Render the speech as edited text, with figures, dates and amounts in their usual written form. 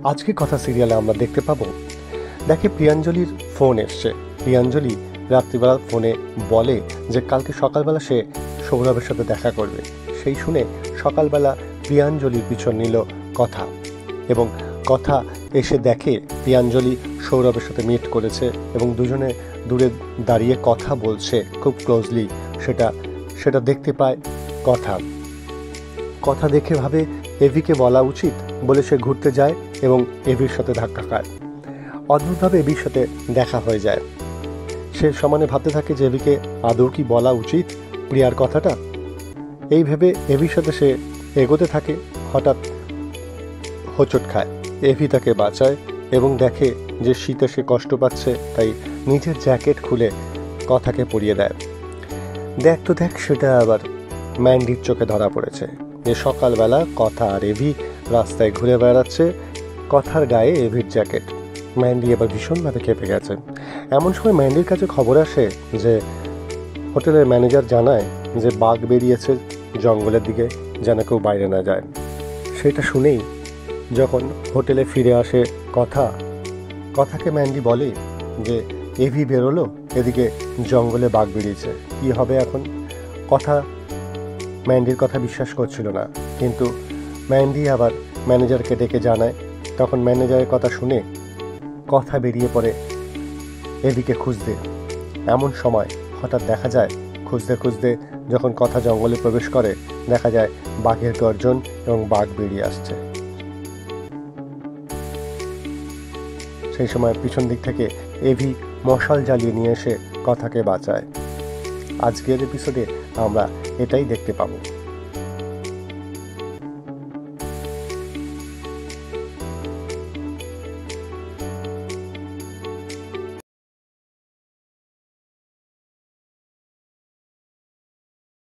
আজকে কথা সিরিয়ালে আমরা দেখতে পাবো, দেখে প্রিয়াঞ্জলির ফোন এসছে। প্রিয়াঞ্জলি রাত্রিবেলা ফোনে বলে যে কালকে সকালবেলা সে সৌরভের সাথে দেখা করবে। সেই শুনে সকালবেলা প্রিয়াঞ্জলির পিছন নিল কথা, এবং কথা এসে দেখে প্রিয়াঞ্জলি সৌরভের সাথে মিট করেছে এবং দুজনে দূরে দাঁড়িয়ে কথা বলছে খুব ক্লোজলি। সেটা দেখতে পায় কথা দেখে ভাবে এভিকে বলা উচিত বলে সে ঘুরতে যায় এবং এভির সাথে ধাক্কা খায়। অদ্ভুতভাবে এভির সাথে দেখা হয়ে যায়। সে সমানে ভাবতে থাকে যে এভিকে আদৌ কি বলা উচিত প্রিয়ার কথাটা। এই ভেবে এভির সাথে সে এগোতে থাকে। হঠাৎ হোঁচট খায়। এভি তাকে বাঁচায় এবং দেখে যে শীতে সে কষ্ট পাচ্ছে, তাই নিজের জ্যাকেট খুলে কথাকে পরিয়ে দেয়। দেখ সেটা আবার ম্যান্ডির চোখে ধরা পড়েছে যে সকালবেলা কথা আর এভি রাস্তায় ঘুরে বেড়াচ্ছে, কথার গায়ে এভির জ্যাকেট। ম্যান্ডি এবার ভীষণভাবে খেপে গেছে। এমন সময় ম্যান্ডির কাছে খবর আসে যে হোটেলের ম্যানেজার জানায় যে বাঘ বেরিয়েছে জঙ্গলের দিকে, যেন কেউ বাইরে না যায়। সেটা শুনেই যখন হোটেলে ফিরে আসে কথাকে ম্যান্ডি বলে যে এভি বেরোলো, এদিকে জঙ্গলে বাঘ বেরিয়েছে, কি হবে এখন? কথা ম্যান্ডির কথা বিশ্বাস করছিল না, কিন্তু ম্যান্ডি আবার ম্যানেজারকে ডেকে জানায়। তখন ম্যানেজারের কথা শুনে কথা বেরিয়ে পড়ে এভিকে খুঁজতে। এমন সময় হঠাৎ দেখা যায় খুঁজতে যখন কথা জঙ্গলে প্রবেশ করে, দেখা যায় বাঘের গর্জন এবং বাঘ বেরিয়ে আসছে। সেই সময় পিছন দিক থেকে এভি মশাল জ্বালিয়ে নিয়ে এসে কথাকে বাঁচায়। আজকের এপিসোডে আমরা এটাই দেখতে পাবো।